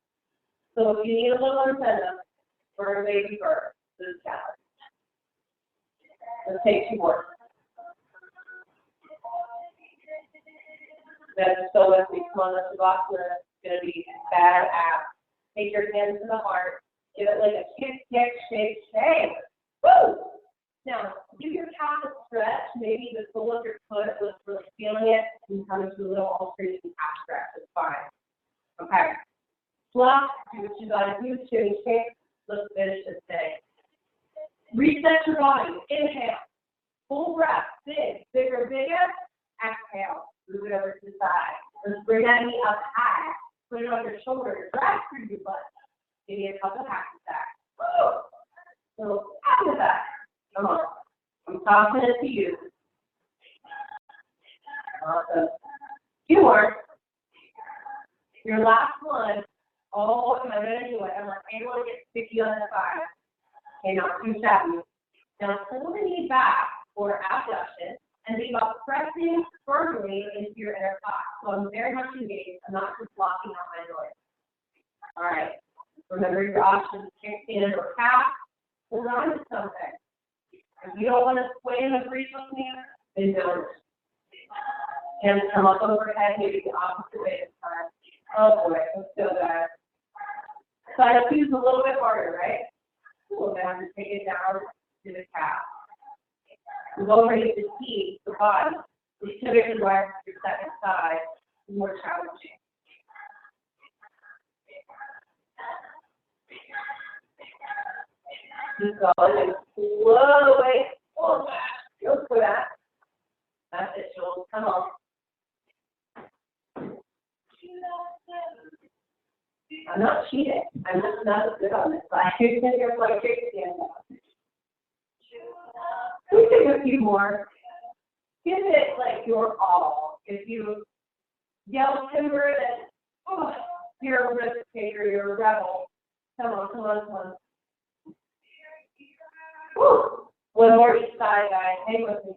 So if you need a little incentive, burn a baby burn this challenge. Let's take 2 more. That's so as we come on the Savasana, it's going to be badass. Take your hands to the heart. Give it like a kick, shake. Woo! Now, give your calf a stretch. Maybe the sole of your foot was really feeling it. You can come into a little alternation calf stretch. It's fine. Okay. Flop, do what you got to do. Shake. Let's finish this thing. Reset your body. Inhale. Full breath. Bigger. Exhale. Move it over to the side. Let's bring that knee up high. Put it on your shoulder. Drag through your butt. Give you a couple happy stacks. Woo! So happy stack. Come on. I'm tossing it to you. Awesome. 2 more. Your last one. Oh, I'm going to do it. I'm like, I want to get sticky on the side. Okay, not too shabby. Now, pull the knee back or abduction and think about pressing firmly into your inner thigh. So I'm very much engaged. I'm not just blocking out my noise. All right. Remember your options, in or calf. Hold on to something. If you don't want to sway in the breeze with me, then don't. Hands come up overhead, maybe the opposite way this time. Oh boy, let's do that. So I have to use a little bit harder, right? A little bit. I'm going to take it down to the calf. We've already fatigued the body, which typically why your second side is more challenging. Keep going and slow away. Oh, go for that. That's it, Jules. Come on. I'm not cheating. I'm just not as good on this side. You're going to get my kick again. We take a few more. Give it like your all. If you yell timber, then you're a risk taker, you're a rebel. Come on. Woo. 1 more each side, guys. Hang with me.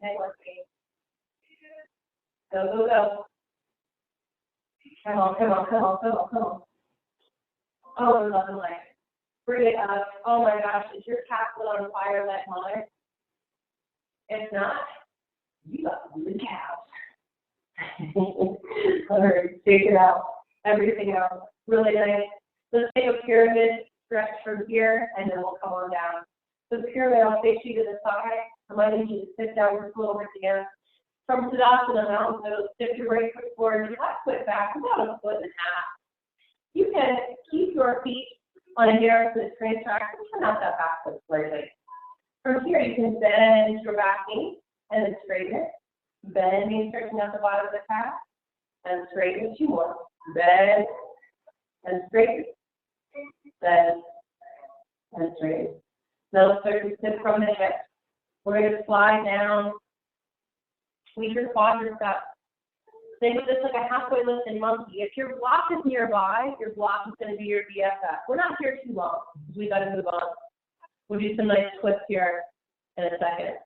Go. Come on. Oh, lovely. Bring it up. Oh my gosh, is your calf on fire like mine? If not, you got the calves. All right, take it out. Everything else. Really nice. Let's take a pyramid stretch from here, and then we'll come on down. So the pyramid, I'll face you to the side. I might need you to sit down just a little bit again. From Tadasana, mountain pose, shift your right foot forward, your left foot back, about 1.5 feet. You can keep your feet on a near to the train track, turn out that back foot slightly. From here, you can bend your back knee and then straighten it. Bend knee, stretching out the bottom of the calf, and straighten it. 2 more. Bend and straighten. Bend and straighten. Now let's start to sit from the hip. We're going to slide down. Squeeze your quadriceps up. Think of this like a halfway lifted monkey. If your block is nearby, your block is going to be your BFF. We're not here too long. We got to move on. We'll do some nice twists here in a second.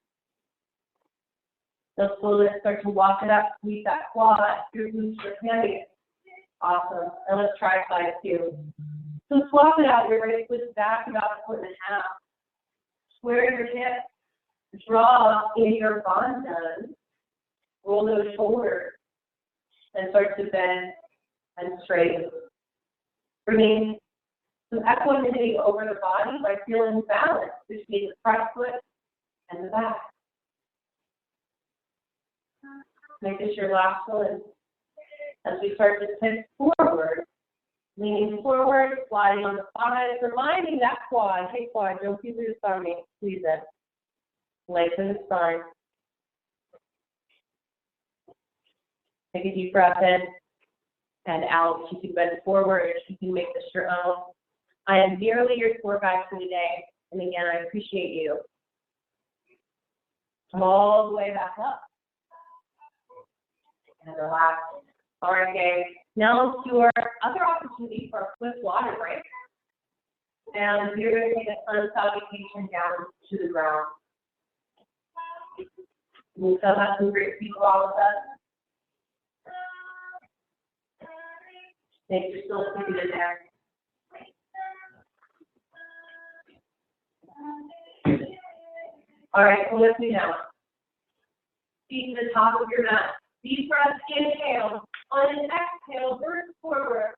Now slowly start to walk it up. Squeeze that quad. Your glutes, your hammies. Awesome. And let's try side 2. So swap it out. You're ready to twist back about 1.5 feet. Square your hips. Draw in your bonton. Roll those shoulders. And start to bend and straighten. Bringing some equanimity over the body by feeling balance between the front foot and the back. Make this your last one. As we start to tip forward, Leaning forward, sliding on the thighs, reminding that quad. Hey, quad, don't you lose on me. Squeeze it. Lengthen the spine. Take a deep breath in and out. You can bend forward. You can make this your own. I am dearly your tour guide for today. And again, I appreciate you. Come all the way back up. And relax. All right, gang. Now your other opportunity for a quick water break. And you're going to take a sun salutation down to the ground. We still have some great people all with us. Thanks for still sitting in there. All right, come with me now. Feet to the top of your mat. Deep breath, inhale. On an exhale, verse forward.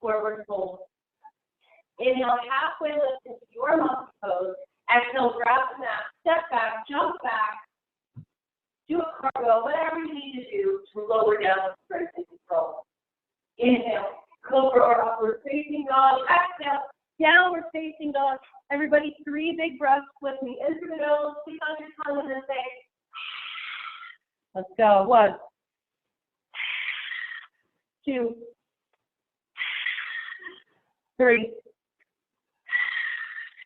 Forward fold. Inhale, halfway lift into your monkey pose. Exhale, grab the mat, step back, jump back. Do a cartwheel, whatever you need to do to lower down the strength and control. Inhale, cobra or upward facing dog. Exhale, downward facing dog. Everybody, 3 big breaths with me. In through the nose, speak on your tongue, and then say, let's go. 1, 2, 3.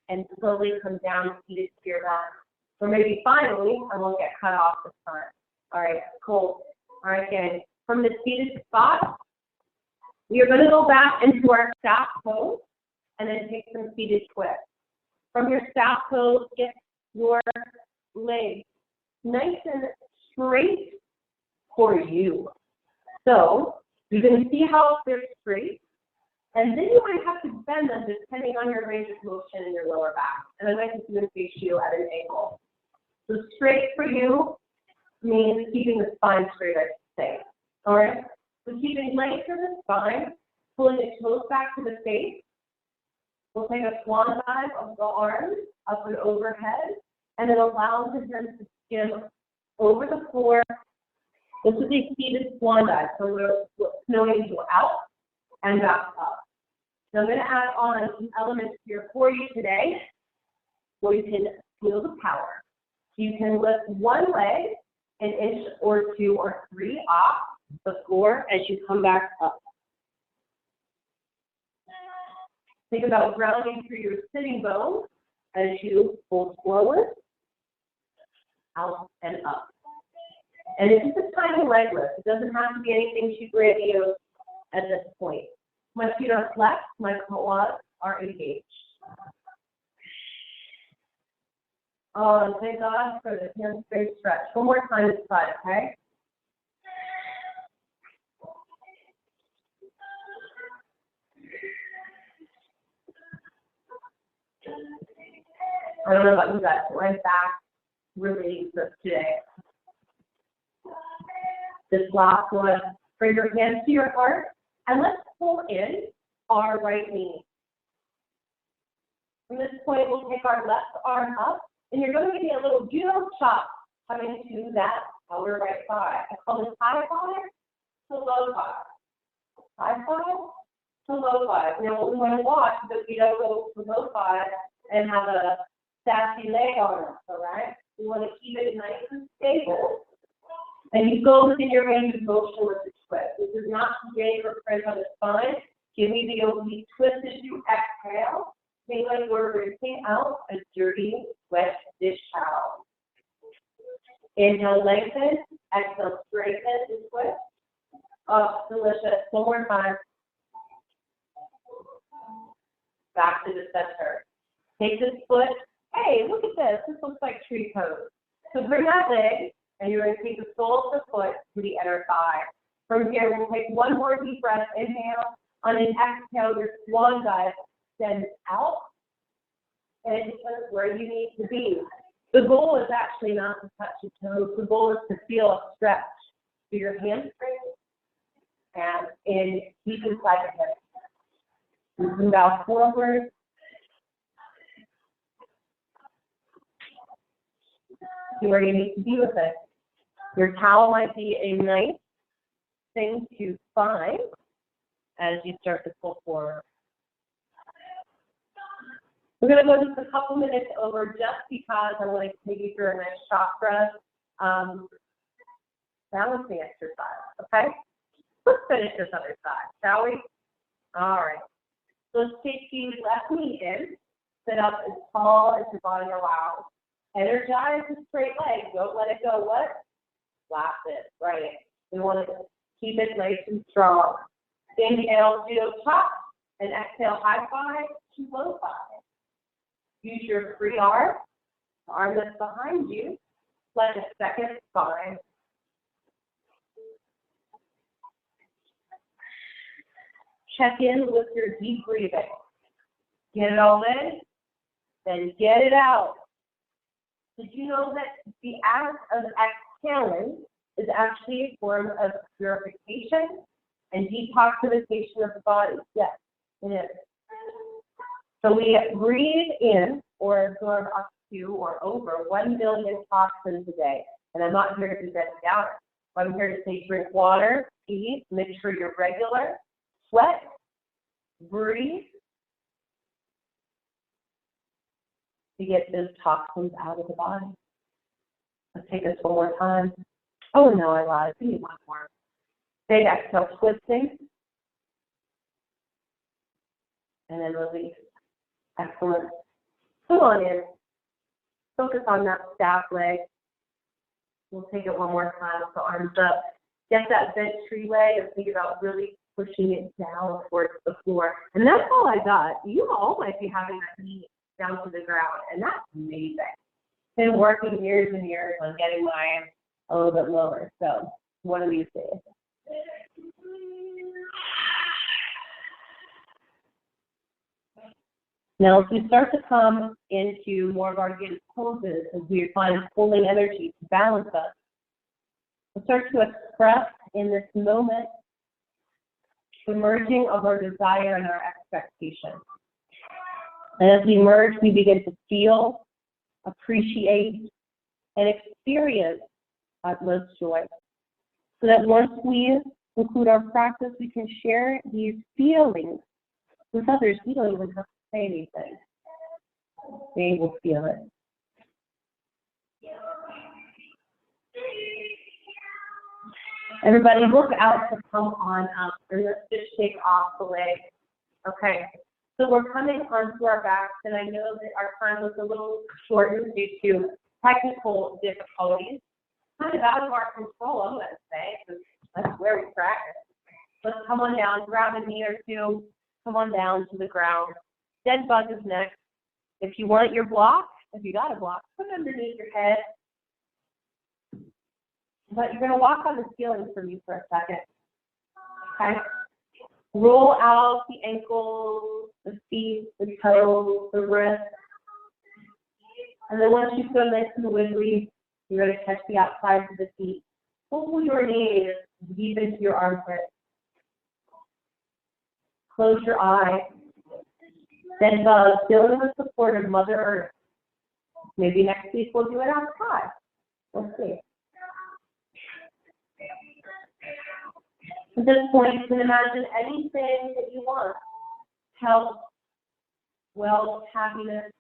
And slowly come down seated to your mat. Or maybe finally, I won't get cut off this time. All right, cool. All right, gang. From the seated spot, we are going to go back into our staff pose and then take some seated twists. From your staff pose, get your legs nice and straight for you. So you're going to see how they're straight, and then you might have to bend them depending on your range of motion in your lower back. And then I think you're going to face you at an angle. So straight for you means keeping the spine straight, I should say. All right? So keeping length in the spine, pulling the toes back to the face. We'll take a swan dive of the arms up and overhead, and then allow the hands to skim over the floor. This is a seated swan dive, so we're going to go out and back up. So I'm going to add on some elements here for you today where you can feel the power. You can lift one leg an inch or 2 or 3 off the floor as you come back up. Think about grounding through your sitting bones as you pull forward, out, and up. And it's just a tiny leg lift. It doesn't have to be anything too grandiose at this point. My feet are flexed, my quads are engaged. Oh, and thank God for the hamstring stretch. One more time this side, okay? I don't know about you guys, but my back really needs this today. This last one, bring your hands to your heart, and let's pull in our right knee. From this point, we'll take our left arm up, and you're going to get a little judo chop coming to that outer right thigh. I call this high thigh to low thigh. High thigh to low thigh. Now, what we want to watch is that we don't go to low thigh and have a sassy leg on us, all right? We want to keep it nice and stable. And you go within your range of motion with the twist. This is not to gain or print on the spine. Give me the oblique twist as you exhale. Think like we're rinsing out a dirty, wet dish towel. Inhale, lengthen. Exhale, straighten and twist. Oh, delicious. One more time. Back to the center. Take this foot. Hey, look at this. This looks like tree pose. So bring that leg, and you're going to take the sole of the foot to the inner thigh. From here, we're going to take one more deep breath. Inhale. On an exhale, your swan dive extends out, and it's where you need to be. The goal is actually not to touch your toes. The goal is to feel a stretch through your hamstrings and in deep inside your hips. You can bow forward. See where you need to be with it. Your towel might be a nice thing to find as you start to pull forward. We're going to go just a couple minutes over just because I want to take you through a nice chakra balancing exercise, okay? Let's finish this other side, shall we? All right. So let's take the left knee in, sit up as tall as your body allows. Energize the straight leg. Don't let it go. What? Flap it. Right. We want to keep it nice and strong. Inhale, judo chop, and exhale, high five to low five. Use your free arm, the arm that's behind you, like a second spine. Check in with your deep breathing. Get it all in, then get it out. Did you know that the act of exhaling is actually a form of purification and detoxification of the body? Yes, it is. So we breathe in or absorb up to or over 1 billion toxins a day. And I'm not here to get down. I'm here to say drink water, eat, make sure you're regular, sweat, breathe, to get those toxins out of the body. Let's take this one more time. Oh no, I lied. We need one more. Big exhale, twisting. And then release. Excellent. Come on in. Focus on that staff leg. We'll take it one more time with the arms up. Get that bent tree leg and think about really pushing it down towards the floor. And that's all I got. You all might be having that knee down to the ground, and that's amazing. Been working years and years on getting mine a little bit lower, so one of these days. Now, as we start to come into more of our guided poses, as we find pulling energy to balance us, we'll start to express in this moment the merging of our desire and our expectation. And as we merge, we begin to feel, appreciate, and experience utmost joy. So that once we conclude our practice, we can share these feelings with others. We don't even have to say anything. They will feel it. Everybody look out to come on up. And let's just shake off the leg. Okay. So we're coming onto our backs, and I know that our time was a little shortened due to technical difficulties. Kind of out of our control, I'm going to say, because that's where we practice. Let's come on down, grab a knee or two, come on down to the ground. Dead bug is next. If you want your block, if you got a block, put it underneath your head. But you're going to walk on the ceiling for me for a second. Okay? Roll out the ankles, the feet, the toes, the wrists. And then once you feel nice and wiggly, you're going to catch the outsides of the feet. Pull your knees deep into your armpit. Close your eyes. Then feel the support of Mother Earth. Maybe next week we'll do it outside. We'll see. At this point, you can imagine anything that you want. Health, wealth, happiness,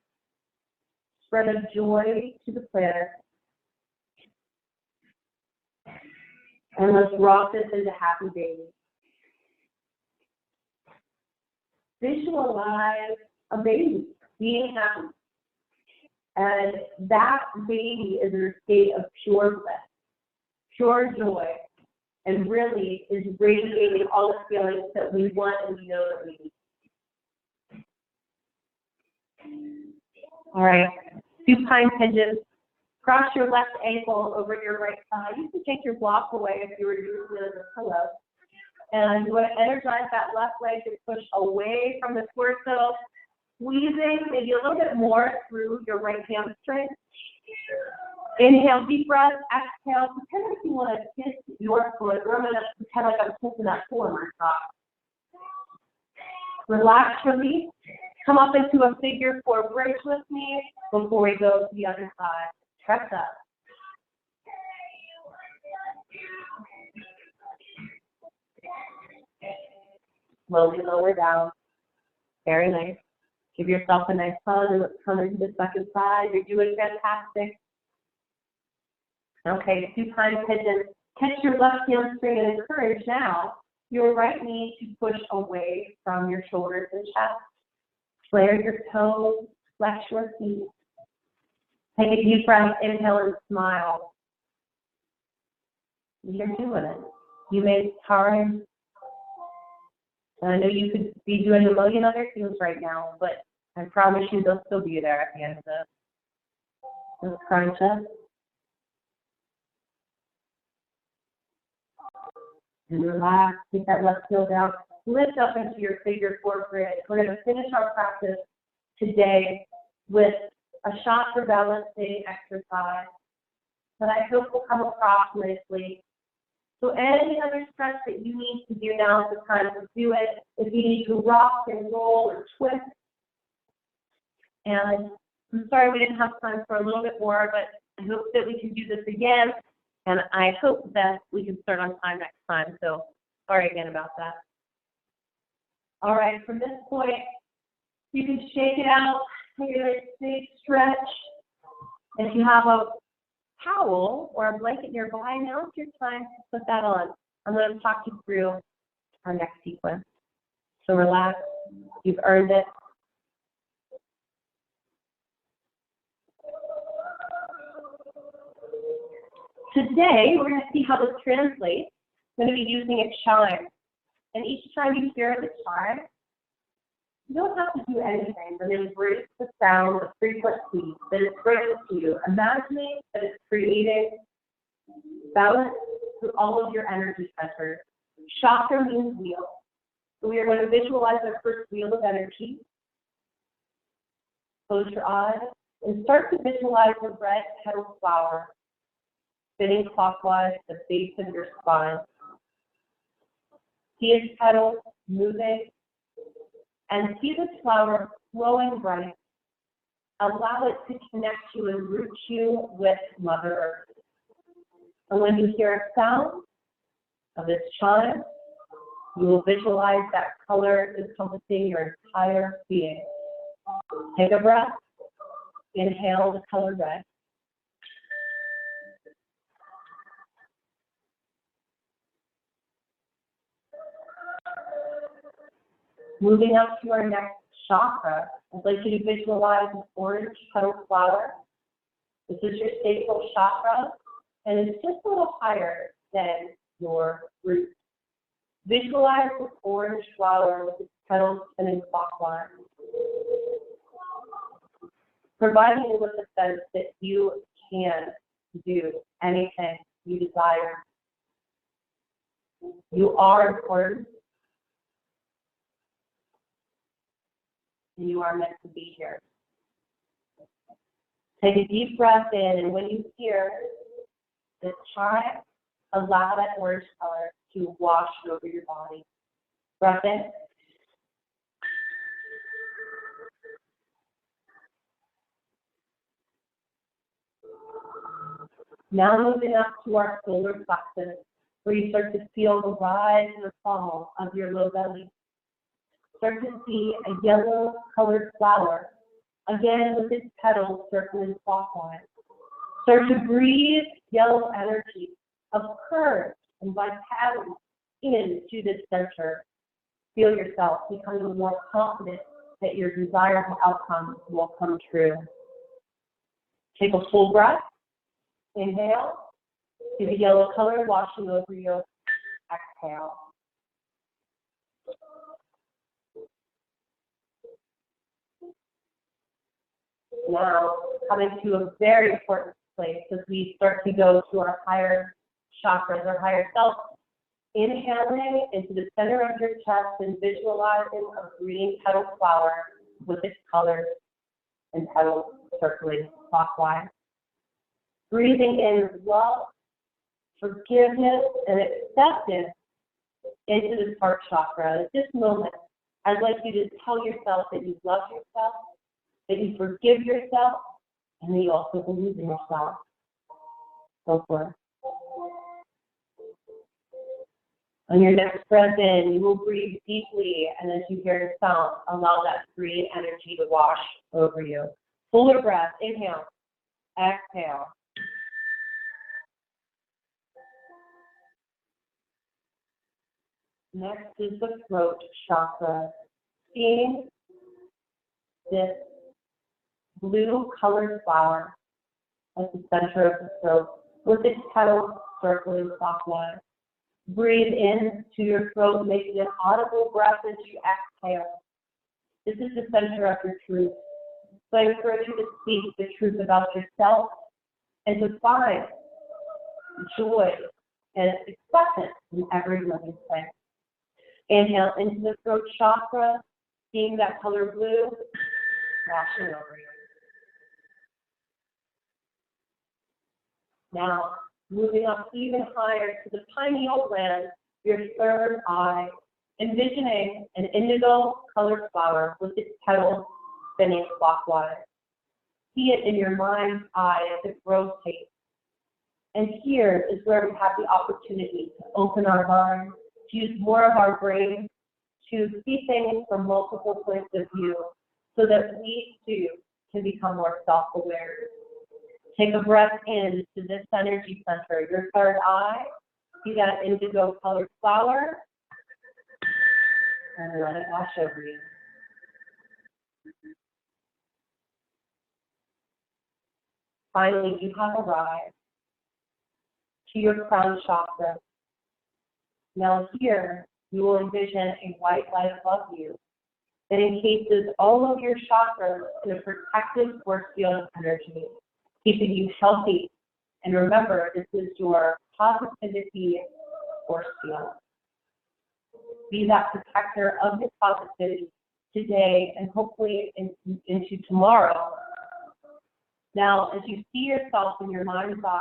spread of joy to the planet. And let's rock this into happy baby. Visualize a baby being happy. And that baby is in a state of pure bliss, pure joy, and really is radiating all the feelings that we want and we know that we need. All right, supine pigeons. Cross your left ankle over your right side. You can take your block away if you were using it as a pillow. And you want to energize that left leg to push away from the torso, squeezing maybe a little bit more through your right hamstring. Inhale, deep breath. Exhale. Pretend like you want to kiss your foot. Or I'm going to pretend like I'm kissing that toe in my sock. Relax, release. Come up into a figure four bridge with me before we go to the other side. Press up. Slowly lower down. Very nice. Give yourself a nice hug and let's come into the second side. You're doing fantastic. Okay, 2-time pigeon. Catch your left hamstring and encourage now your right knee to push away from your shoulders and chest. Flare your toes, flex your feet. Take a deep breath, inhale and smile. You're doing it. You made time. And I know you could be doing a million other things right now, but I promise you they'll still be there at the end of the crunch up. And relax, keep that left heel down. Lift up into your figure 4 grid. We're going to finish our practice today with a shot for balancing exercise that I hope will come across nicely. So any other stretch that you need to do now is the time to do it. If you need to rock and roll and twist. And I'm sorry we didn't have time for a little bit more, but I hope that we can do this again. And I hope that we can start on time next time. So sorry again about that. All right, from this point, you can shake it out. Take a big stretch. And if you have a towel or a blanket nearby, now's your time to put that on. I'm going to talk you through our next sequence. So relax. You've earned it. Today, we're going to see how this translates. I'm going to be using a chime. And each time you hear the chime, you don't have to do anything but embrace the sound, the frequency that it's bringing to you. Imagining that it's creating balance through all of your energy centers. Chakra means wheel. So we are going to visualize our first wheel of energy. Close your eyes and start to visualize a red petal flower spinning clockwise the base of your spine. See its petals moving and see the flower flowing bright. Allow it to connect you and root you with Mother Earth. And when you hear a sound of this chime, you will visualize that color encompassing your entire being. Take a breath. Inhale the color red. Moving up to our next chakra, I'd like you to visualize an orange petal flower. This is your sacral chakra, and it's just a little higher than your root. Visualize this orange flower with its petals spinning clockwise, providing you with a sense that you can do anything you desire. You are important. And you are meant to be here. Take a deep breath in, and when you hear the chime, allow that orange color to wash over your body. Breath in. Now moving up to our solar plexus, where you start to feel the rise and the fall of your low belly. Start to see a yellow colored flower, again with its petals circling clockwise. Start to breathe yellow energy of courage and vitality into this center. Feel yourself becoming more confident that your desirable outcomes will come true. Take a full breath. Inhale. See the yellow color washing over you. Exhale. Now, coming to a very important place as we start to go to our higher chakras, our higher self. Inhaling into the center of your chest and visualizing a green petal flower with its colors and petals circling clockwise. Breathing in love, forgiveness, and acceptance into this heart chakra. At this moment, I'd like you to tell yourself that you love yourself, that you forgive yourself, and that you also believe in yourself. Go for it. On your next breath in, you will breathe deeply, and as you hear yourself, allow that green energy to wash over you. Fuller breath, inhale, exhale. Next is the throat chakra. Seeing this blue colored flower at the center of the throat with its petals circling clockwise. Breathe in to your throat, making an audible breath as you exhale. This is the center of your truth. So I encourage you to speak the truth about yourself and to find joy and acceptance in every living thing. Inhale into the throat chakra, seeing that color blue, washing over you. Now, moving up even higher to the pineal gland, your third eye, envisioning an indigo-colored flower with its petals spinning clockwise. See it in your mind's eye as it rotates. And here is where we have the opportunity to open our mind, to use more of our brain, to see things from multiple points of view, so that we too can become more self-aware. Take a breath in to this energy center, your third eye. See that indigo colored flower, and let it wash over you. Finally, you have arrived to your crown chakra. Now here, you will envision a white light above you that encases all of your chakras in a protective force field of energy, keeping you healthy. And remember, this is your positivity force field. Be that protector of your positivity today and hopefully into tomorrow. Now, as you see yourself in your mind's eye,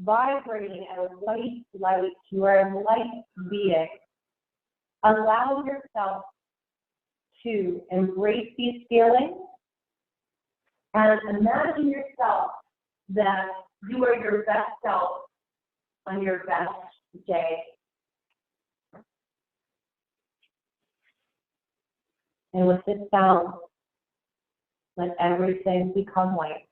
vibrating at a white light, you are a light being. Allow yourself to embrace these feelings and imagine yourself that you are your best self on your best day. And with this sound, let everything become white.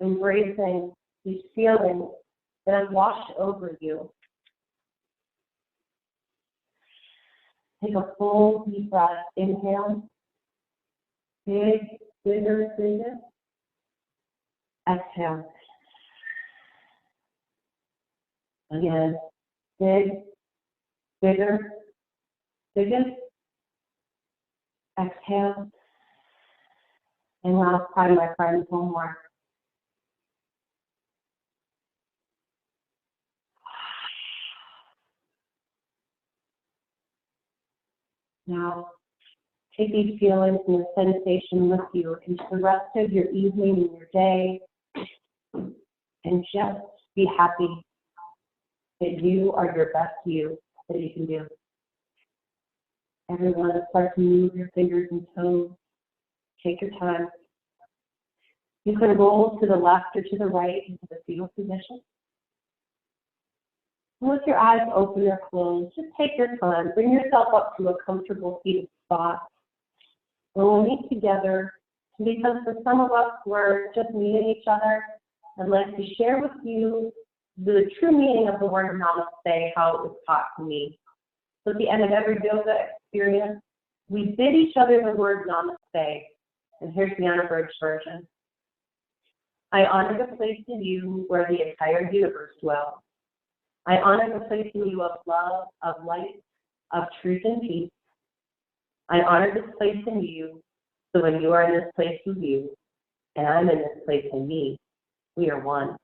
Embracing these feelings that have washed over you. Take a full deep breath. Inhale. Big, bigger, bigger. Exhale. Again. Big, bigger, bigger. Exhale. And last time, my friends, one more. Now, take these feelings and the sensation with you into the rest of your evening and your day, and just be happy that you are your best you that you can do. Everyone, start to move your fingers and toes. Take your time. You can roll to the left or to the right into the fetal position. With your eyes open or closed, just take your time. Bring yourself up to a comfortable seated spot. We'll meet together because for some of us, we're just meeting each other. I'd like to share with you the true meaning of the word namaste, how it was taught to me. So at the end of every yoga experience, we bid each other the word namaste. And here's the unabridged version. I honor the place in you where the entire universe dwells. I honor the place in you of love, of light, of truth and peace. I honor this place in you, so when you are in this place with you, and I'm in this place in me, we are one.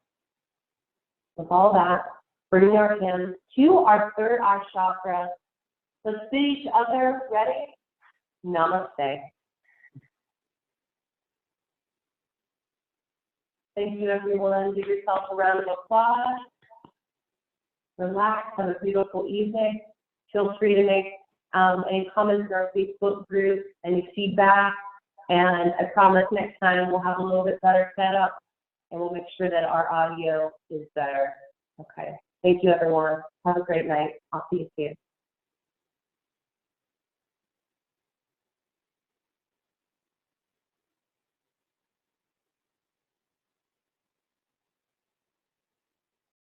With all that, bring our hands to our third eye chakra. Let's bid each other, ready? Namaste. Thank you, everyone. Give yourself a round of applause. Relax, have a beautiful evening. Feel free to make any comments in our Facebook group, any feedback, and I promise next time we'll have a little bit better setup, and we'll make sure that our audio is better. Okay. Thank you, everyone. Have a great night. I'll see you soon.